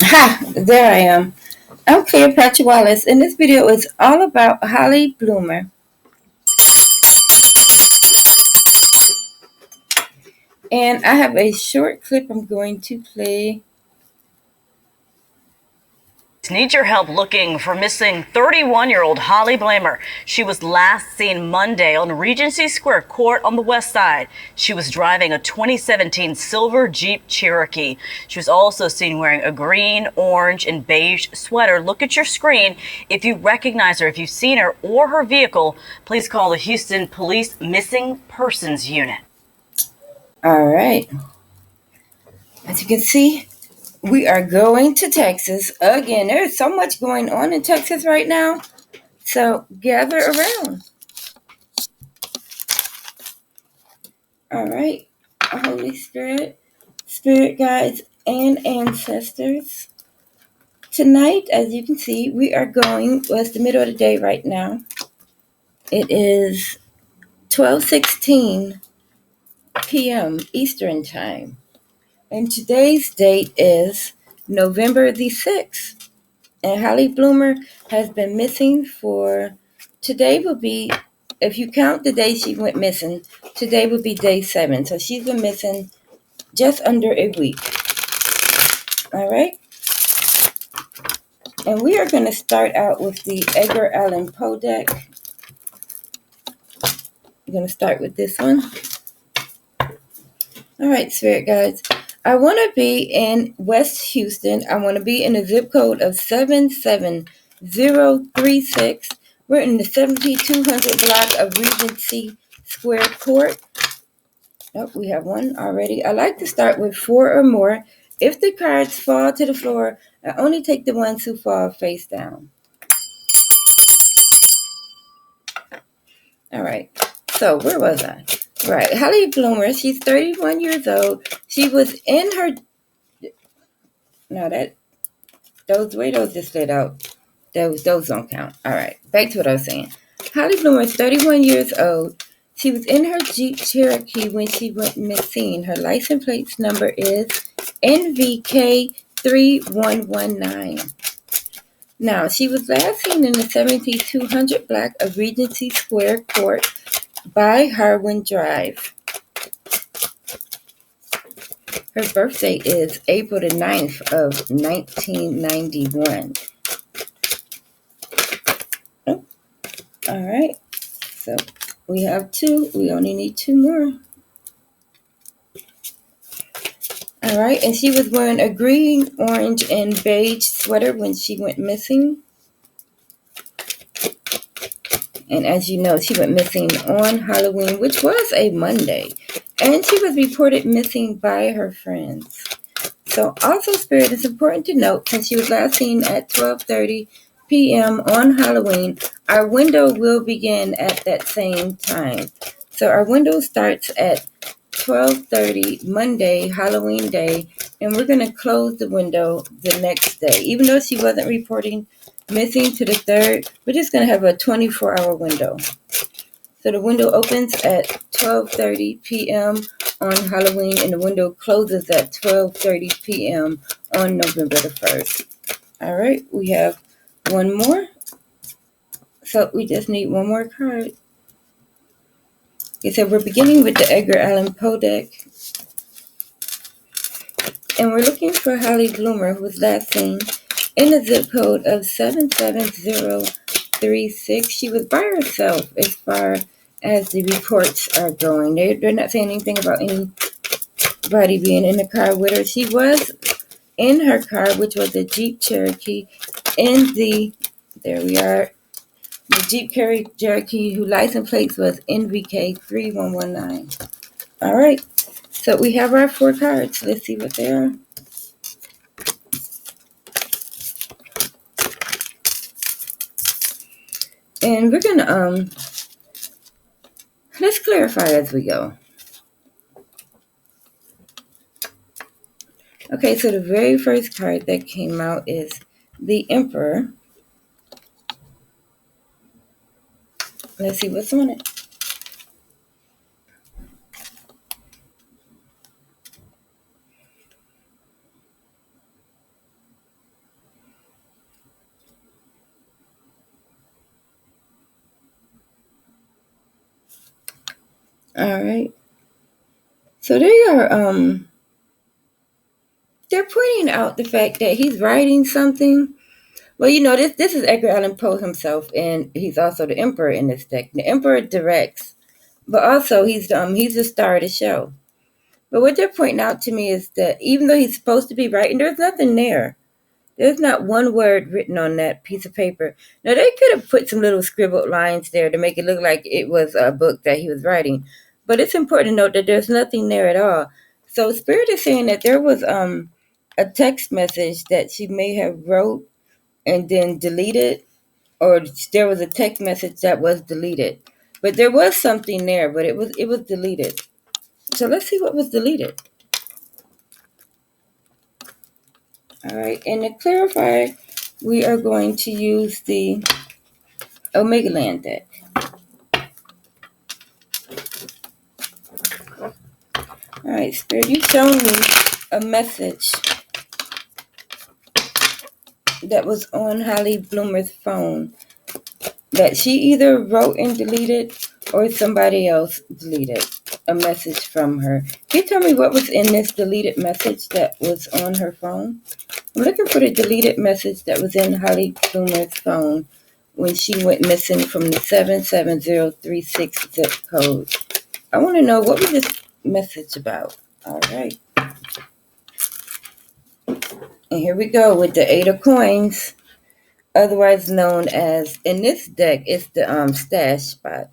Ha! There I am. I'm Cleopatra Wallace, and this video is all about Hollie Bloemer. And I have a short clip I'm going to play. Need your help looking for missing 31-year-old Hollie Bloemer. She was last seen Monday on Regency Square Court on the west side. She was driving a 2017 silver Jeep Cherokee. She was also seen wearing a green, orange, and beige sweater. Look at your screen. If you recognize her, if you've seen her or her vehicle, please call the Houston Police Missing Persons Unit. All right. As you can see, we are going to Texas again. There's so much going on in Texas right now. So gather around. All right. Holy Spirit, Spirit guides, and ancestors. Tonight, as you can see, we are going, well, it's the middle of the day right now. It is 12:16 p.m. Eastern Time. And today's date is November the 6th. And Hollie Bloemer has been missing for, today will be, if you count the day she went missing, today will be day 7. So she's been missing just under a week. All right? And we are going to start out with the Edgar Allan Poe deck. I'm going to start with this one. All right, Spirit guides. I want to be in West Houston. I want to be in a zip code of 77036. We're in the 7200 block of Regency Square Court. Oh, we have one already. I like to start with 4 or more. If the cards fall to the floor, I only take the ones who fall face down. All right. So where was I? Right. Hollie Bloemer, she's 31 years old. She was in her... Now that... Those just slid out. Those don't count. All right. Back to what I was saying. Hollie Bloemer is 31 years old. She was in her Jeep Cherokee when she went missing. Her license plate number is NVK3119. Now, she was last seen in the 7200 block of Regency Square Court by Harwin Drive. Her birthday is April the 9th of 1991. Oh, all right. So we have 2. We only need 2 more. All right. And she was wearing a green, orange, and beige sweater when she went missing. And as you know, she went missing on Halloween, which was a Monday. And she was reported missing by her friends. So also, Spirit, it's important to note, since she was last seen at 12:30 p.m. on Halloween, our window will begin at that same time. So our window starts at 12:30 Monday, Halloween day, and we're going to close the window the next day. Even though she wasn't reporting missing to the 3rd, we're just going to have a 24-hour window. So the window opens at 12:30 p.m. on Halloween, and the window closes at 12:30 p.m. on November the 1st. All right, we have one more. So we just need one more card. Okay, so we're beginning with the Edgar Allan Poe deck. And we're looking for Hollie Bloemer, who was last seen in the zip code of 77036. She was by herself as far as the reports are going. They're not saying anything about anybody being in the car with her. She was in her car, which was a Jeep Cherokee, there we are, the Jeep Cherokee, whose license plate was NVK3119. All right, so we have our 4 cards. Let's see what they are. And we're gonna let's clarify as we go. Okay, so the very first card that came out is the Emperor. Let's see what's on it. All right. So they are they're pointing out the fact that he's writing something. Well, this is Edgar Allan Poe himself, and he's also the emperor in this deck. The emperor directs, but also he's the star of the show. But what they're pointing out to me is that even though he's supposed to be writing, there's nothing there. There's not one word written on that piece of paper. Now, they could have put some little scribbled lines there to make it look like it was a book that he was writing. But it's important to note that there's nothing there at all. So Spirit is saying that there was a text message that she may have wrote and then deleted, or there was a text message that was deleted. But there was something there, but it was deleted. So let's see what was deleted. All right, and to clarify, we are going to use the Omega Land deck. All right, Spirit, you showed me a message that was on Hollie Bloomer's phone that she either wrote and deleted or somebody else deleted a message from her. Can you tell me what was in this deleted message that was on her phone? I'm looking for the deleted message that was in Hollie Bloomer's phone when she went missing from the 77036 zip code. I want to know, what was this message about? All right. And here we go with the 8 of coins, otherwise known as, in this deck, it's the stash spot.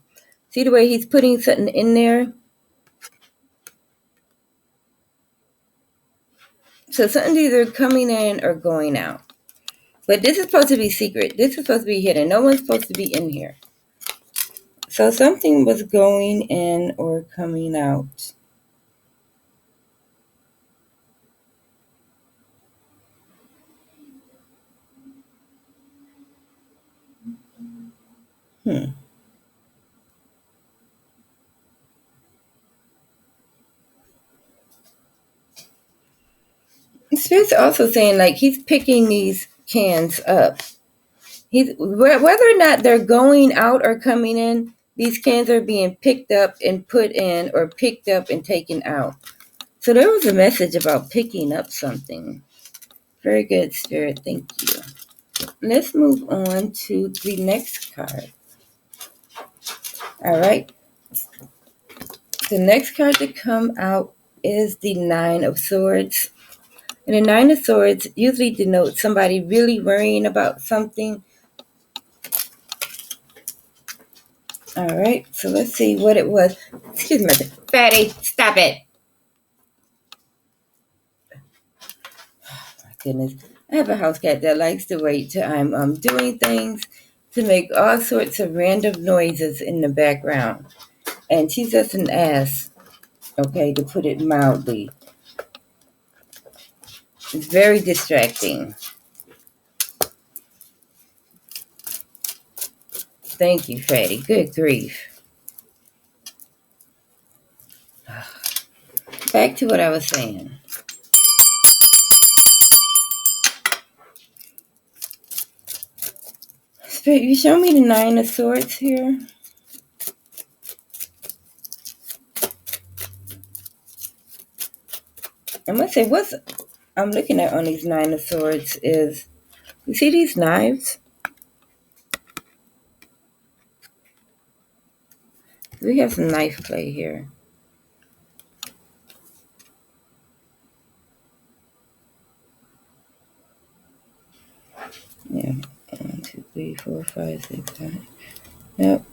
See the way he's putting something in there? So something's either coming in or going out. But this is supposed to be secret. This is supposed to be hidden. No one's supposed to be in here. So something was going in or coming out. Spirit's also saying, like, he's picking these cans up. Whether or not they're going out or coming in, these cans are being picked up and put in, or picked up and taken out. So there was a message about picking up something. Very good, Spirit. Thank you. Let's move on to the next card. All right. The next card to come out is the 9 of Swords. And the 9 of Swords usually denotes somebody really worrying about something. All right, so let's see what it was. Excuse me, Fatty, stop it. Oh, my goodness. I have a house cat that likes to wait till I'm doing things to make all sorts of random noises in the background. And she's just an ass, okay, to put it mildly. It's very distracting. Thank you, Fatty. Good grief. Back to what I was saying. Spirit, you show me the 9 of Swords here. I must say, what I'm looking at on these 9 of Swords is, you see these knives? We have some knife play here. Yeah, 1, 2, 3, 4, 5, 6, 7. Yep,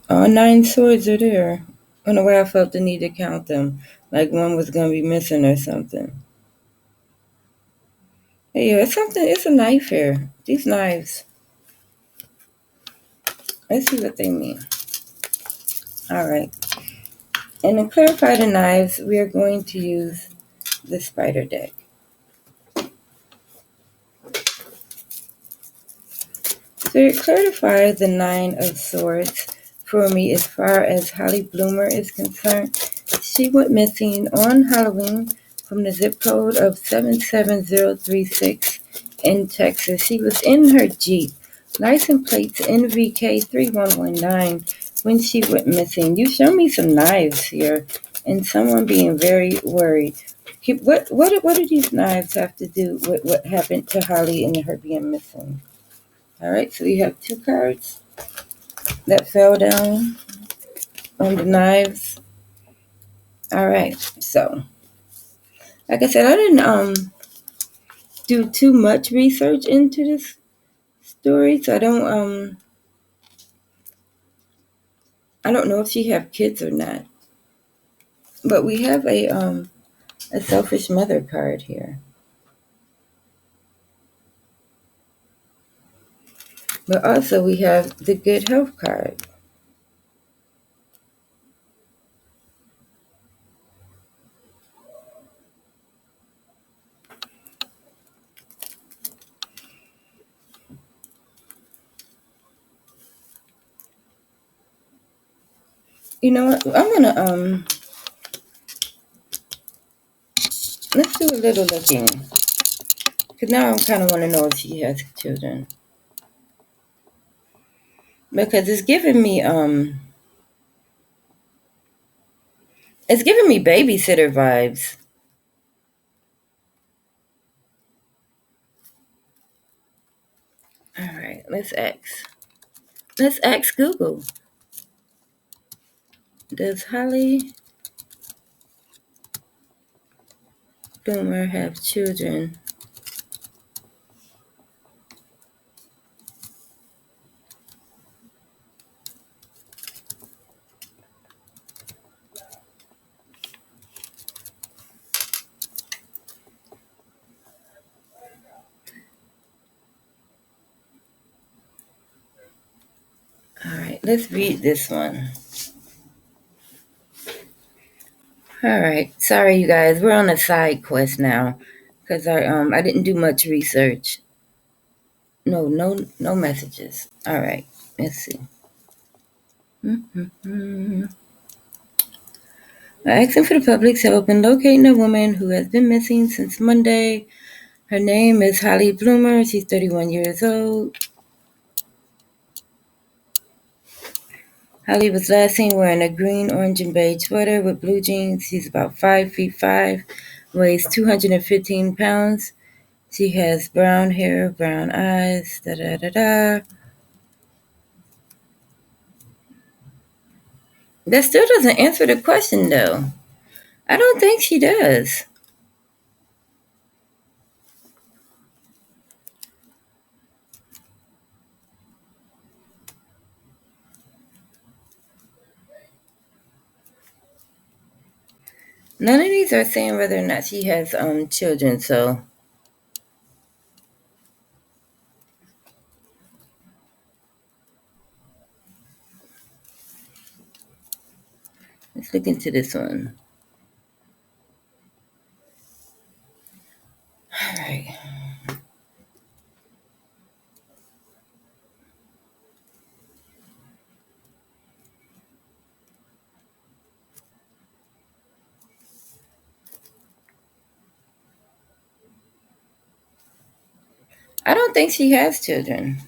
all 9 swords are there. I don't know why I felt the need to count them, like one was gonna be missing or something. Hey, yeah, it's a knife here. These knives. Let's see what they mean. All right. And to clarify the knives, we are going to use the spider deck. So to clarify the 9 of Swords for me as far as Hollie Bloomer is concerned, she went missing on Halloween from the zip code of 77036 in Texas. She was in her Jeep, license plates NVK 3119, when she went missing. You show me some knives here, and someone being very worried. What do these knives have to do with what happened to Hollie and her being missing? All right, so we have two cards that fell down on the knives. All right, so like I said, I didn't do too much research into this story, so I don't know if she have kids or not. But we have a selfish mother card here. But also we have the good health card. You know what? I'm gonna let's do a little looking. Cause now I kind of want to know if she has children. Because it's giving me babysitter vibes. All right, let's ask Google. Does Hollie Bloemer have children? All right, let's read this one. All right, sorry you guys, we're on a side quest now, cause I didn't do much research. No messages. All right, let's see. Mm-hmm. Asking for the public's help in locating a woman who has been missing since Monday. Her name is Hollie Bloemer. She's 31 years old. Hollie was last seen wearing a green, orange, and beige sweater with blue jeans. She's about 5'5", weighs 215 pounds. She has brown hair, brown eyes, da-da-da-da. That still doesn't answer the question, though. I don't think she does. None of these are saying whether or not she has children, so let's look into this one. All right. I don't think she has children.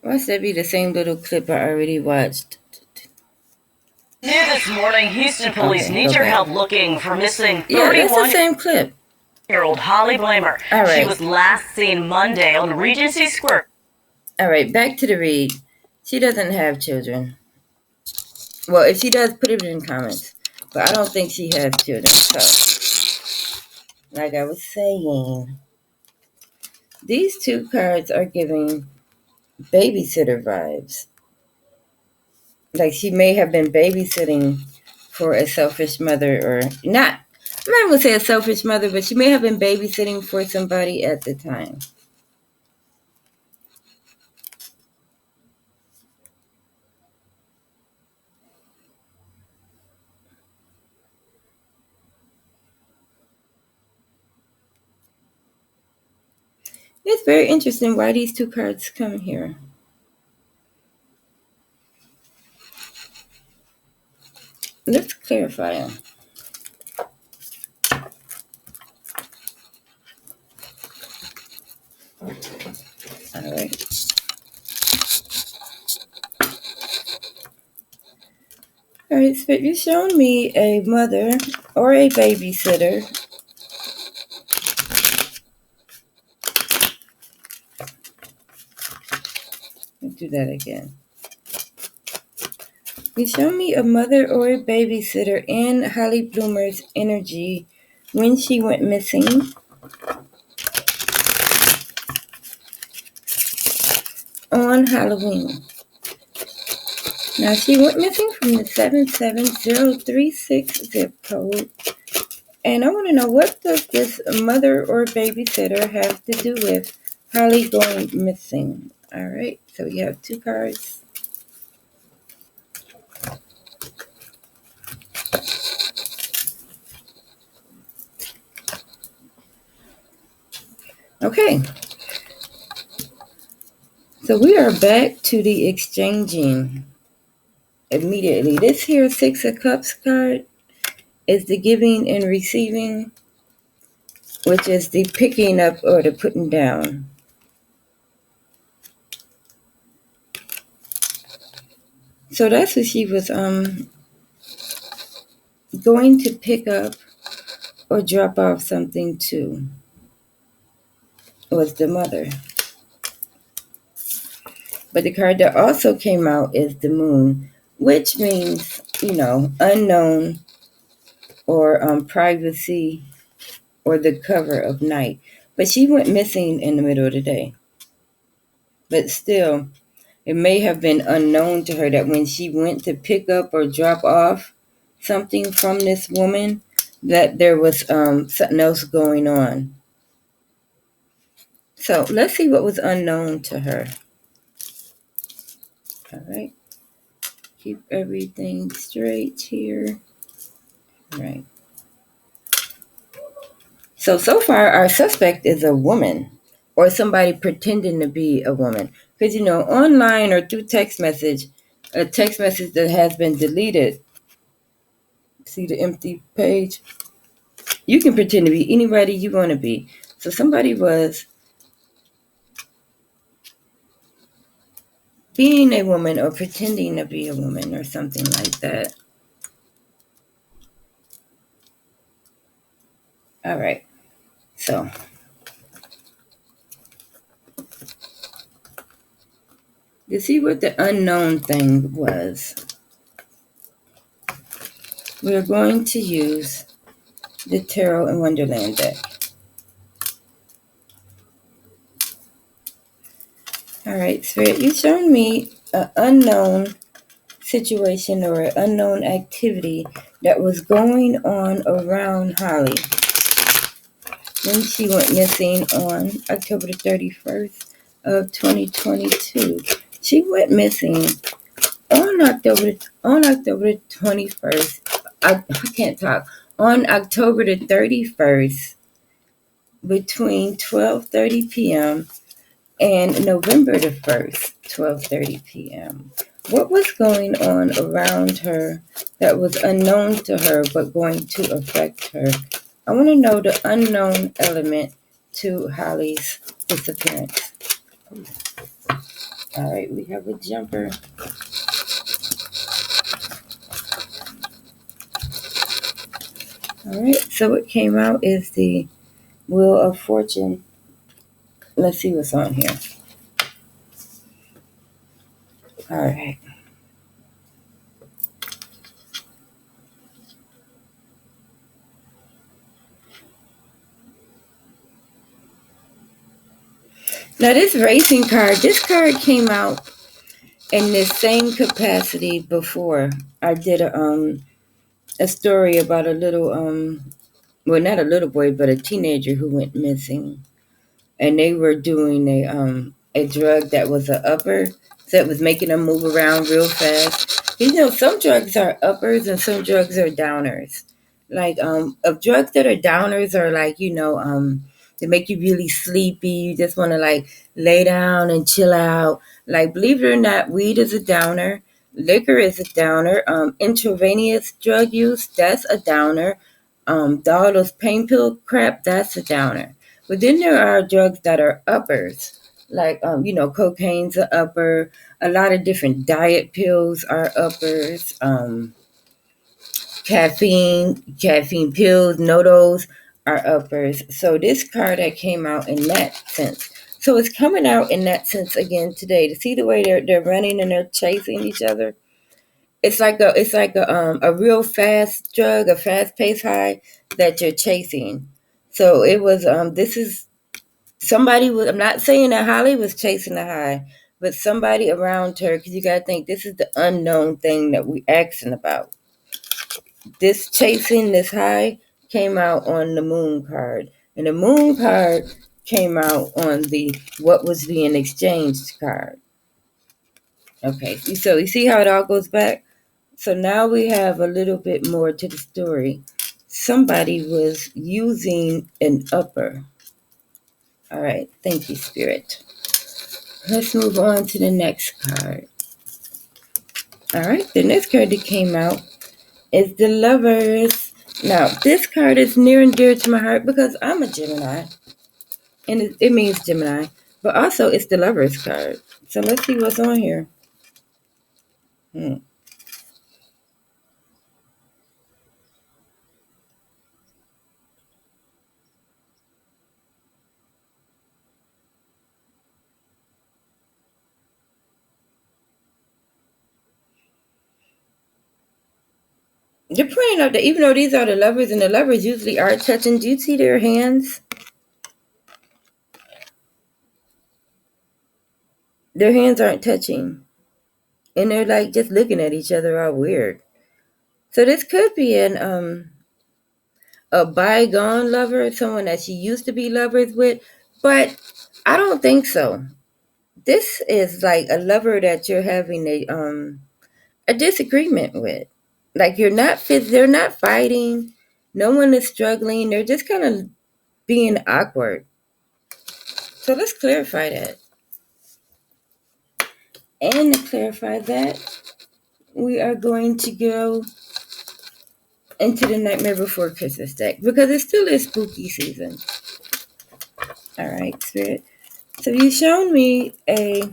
Why should that be the same little clip I already watched? New this morning, Houston police need your help looking for missing Yeah, that's the same clip. 31-year-old Hollie Bloemer. All right. She was last seen Monday on Regency Square. All right, back to the read. She doesn't have children. Well, if she does, put it in comments. But I don't think she has children. So, like I was saying, these two cards are giving babysitter vibes. Like she may have been babysitting for a selfish mother, or not. I'm not going to say a selfish mother, but she may have been babysitting for somebody at the time. It's very interesting why these two cards come here. Let's clarify them. All right. All right, so you're showing me a mother or a babysitter. Let's do that again. You show me a mother or a babysitter in Holly Bloomer's energy when she went missing on Halloween. Now, she went missing from the 77036 zip code. And I want to know, what does this mother or babysitter have to do with Holly going missing? All right, so we have 2 cards. Okay, so we are back to the exchanging immediately. This here 6 of Cups card is the giving and receiving, which is the picking up or the putting down. So that's what she was going to pick up or drop off something to, was the mother. But the card that also came out is the moon, which means, unknown or privacy or the cover of night. But she went missing in the middle of the day. But still, it may have been unknown to her that when she went to pick up or drop off something from this woman, that there was something else going on. So let's see what was unknown to her. All right. Keep everything straight here. All right. So far, our suspect is a woman or somebody pretending to be a woman. Because, online or through text message, a text message that has been deleted, see the empty page? You can pretend to be anybody you want to be. So somebody was being a woman or pretending to be a woman or something like that. All right. So to see what the unknown thing was, we're going to use the Tarot in Wonderland deck. All right, Spirit, you've shown me an unknown situation or an unknown activity that was going on around Holly when she went missing on October the 31st of 2022. She went missing on October the 21st. I can't talk. On October the 31st between 12:30 p.m. and November the 1st, 12:30 p.m. What was going on around her that was unknown to her but going to affect her? I want to know the unknown element to Holly's disappearance. All right, we have a jumper. All right, so what came out is the Wheel of Fortune. Let's see what's on here. All right. Now this racing card, this card came out in this same capacity before. I did a story about a little well, not a little boy, but a teenager who went missing, and they were doing a drug that was a upper, so it was making them move around real fast. Some drugs are uppers and some drugs are downers. Like of drugs that are downers are like they make you really sleepy. You just want to like lay down and chill out. Like, believe it or not, weed is a downer. Liquor is a downer. Intravenous drug use, that's a downer. All those pain pill crap, that's a downer. But then there are drugs that are uppers, like cocaine's an upper. A lot of different diet pills are uppers. Caffeine pills, nodos are uppers. So this card that came out in that sense. So it's coming out in that sense again today. To see the way they're running and they're chasing each other. It's like a real fast drug, a fast paced high that you're chasing. So it was this is somebody was. I'm not saying that Hollie was chasing the high, but somebody around her, because you gotta think this is the unknown thing that we asking about. This chasing this high came out on the moon card, and the moon card came out on the what was being exchanged card. Okay, so you see how it all goes back. So now we have a little bit more to the story. Somebody was using an upper. All right, thank you, Spirit. Let's move on to the next card. All right, the next card that came out is the Lovers. Now, this card is near and dear to my heart because I'm a Gemini, and it means Gemini, but also it's the Lovers card. So let's see what's on here. They're pointing out that even though these are the lovers and the lovers usually are touching, do you see their hands? Their hands aren't touching. And they're like just looking at each other all weird. So this could be a bygone lover, someone that she used to be lovers with, but I don't think so. This is like a lover that you're having a disagreement with. Like they're not fighting. No one is struggling. They're just kind of being awkward. So let's clarify that. And to clarify that, we are going to go into the Nightmare Before Christmas deck because it still is spooky season. All right, Spirit. So you've shown me a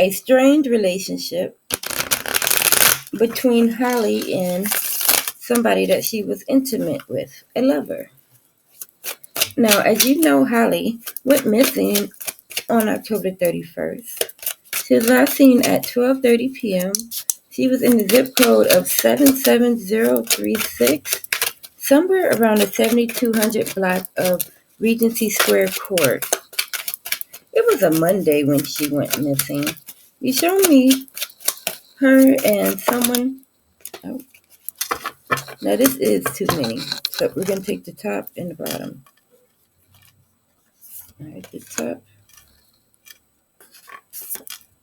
strained relationship between Hollie and somebody that she was intimate with, a lover. Now, as you know, Hollie went missing on October 31st. She was last seen at 12:30 p.m. She was in the zip code of 77036, somewhere around the 7200 block of Regency Square Court. It was a Monday when she went missing. You show me her and someone. Oh, now this is too many. So we're going to take the top and the bottom. All right, the top.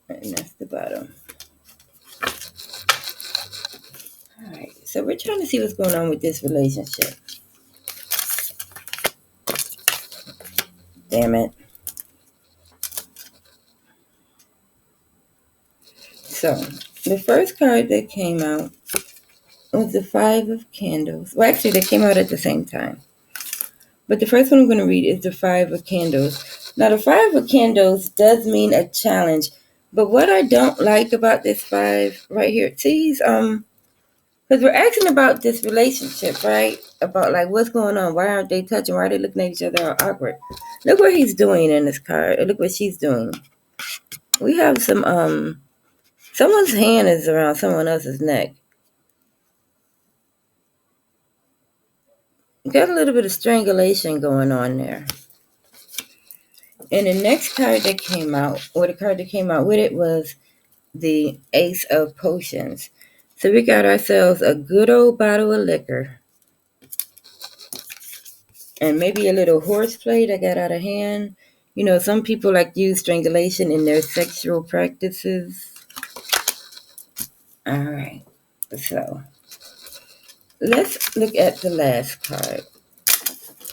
And that's the bottom. All right, so we're trying to see what's going on with this relationship. Damn it. So, the first card that came out was the Five of Candles. Well, actually, they came out at the same time. But the first one I'm going to read is the Five of Candles. Now, the Five of Candles does mean a challenge. But what I don't like about this five right here, see, because we're asking about this relationship, right? About like what's going on. Why aren't they touching? Why are they looking at each other all awkward? Look what he's doing in this card. Look what she's doing. We have someone's hand is around someone else's neck. Got a little bit of strangulation going on there. And the next card that came out, or the card that came out with it, was the Ace of Potions. So we got ourselves a good old bottle of liquor. And maybe a little horseplay that got out of hand. You know, some people like to use strangulation in their sexual practices. All right. So let's look at the last card.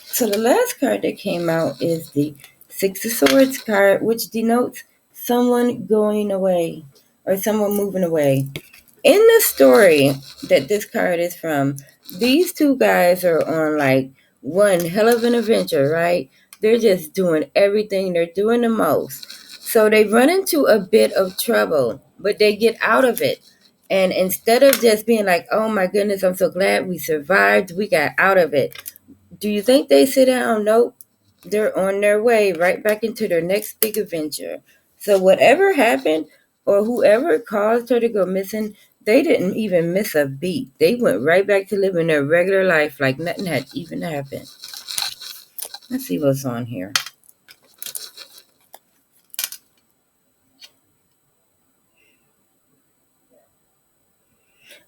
So the last card that came out is the Six of Swords card, which denotes someone going away or someone moving away. In the story that this card is from, these two guys are on like one hell of an adventure, right? They're just doing everything. They're doing the most. So they run into a bit of trouble, but they get out of it. And instead of just being like, oh my goodness, I'm so glad we survived, we got out of it. Do you think they sit down? Nope. They're on their way right back into their next big adventure. So whatever happened or whoever caused her to go missing, they didn't even miss a beat. They went right back to living their regular life like nothing had even happened. Let's see what's on here.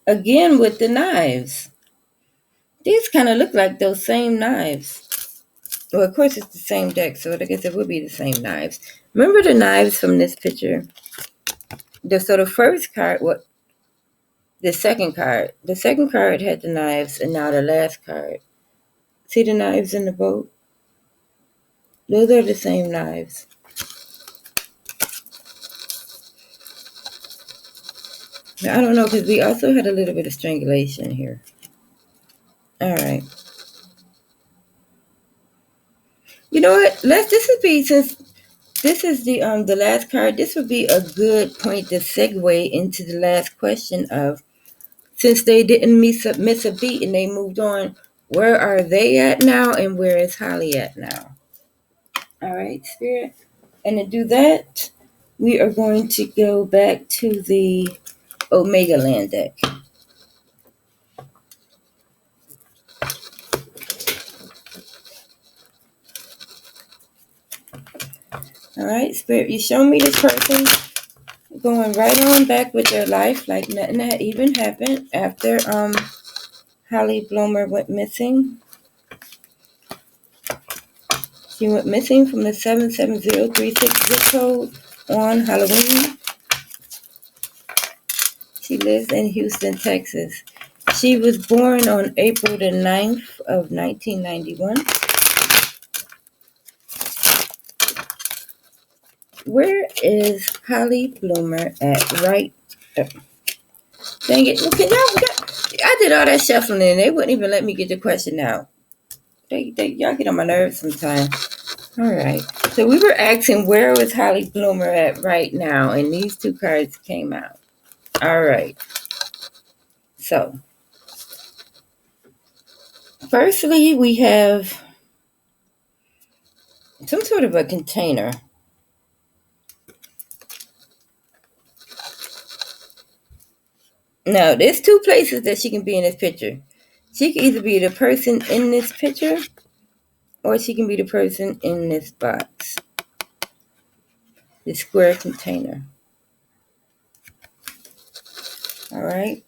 Again with the knives. These kind of look like those same knives. Well, of course, it's the same deck, so I guess it would be the same knives. Remember the knives from this picture? So the first card, the second card. The second card had the knives, and now the last card. See the knives in the boat? Those are the same knives. Now, I don't know, because we also had a little bit of strangulation here. All right. You know what? Since this is the last card, this would be a good point to segue into the last question of, since they didn't miss a beat and they moved on, where are they at now and where is Hollie at now? All right, Spirit. And to do that, we are going to go back to the Omega Land deck. All right, Spirit, you show me this person going right on back with their life like nothing had even happened after Hollie Bloemer went missing. She went missing from the 77036 zip code on Halloween. She lives in Houston, Texas. She was born on April the 9th of 1991. Where is Hollie Bloemer at right? Dang it. I did all that shuffling and they wouldn't even let me get the question out. Y'all get on my nerves sometimes. All right. So we were asking where was Hollie Bloemer at right now, and these two cards came out. All right. So, firstly, we have some sort of a container. Now, there's two places that she can be in this picture. She can either be the person in this picture, or she can be the person in this box. This square container. All right.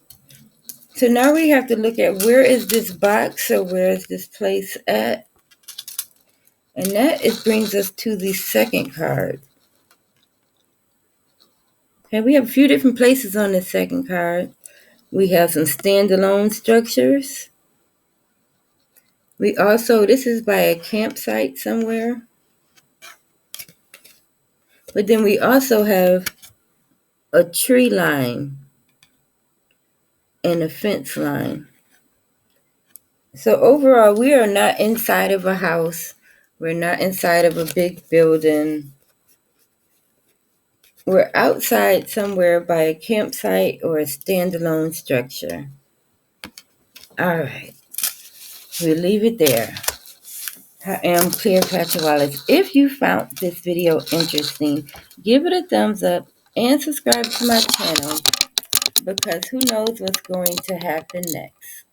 So now we have to look at where is this box or where is this place at? And that brings us to the second card. Okay, we have a few different places on the second card. We have some standalone structures. We also, this is by a campsite somewhere. But then we also have a tree line and a fence line. So overall, we are not inside of a house. We're not inside of a big building. We're outside somewhere by a campsite or a standalone structure. All right. We'll leave it there. I am Cleopatra Wallace. If you found this video interesting, give it a thumbs up and subscribe to my channel, because who knows what's going to happen next.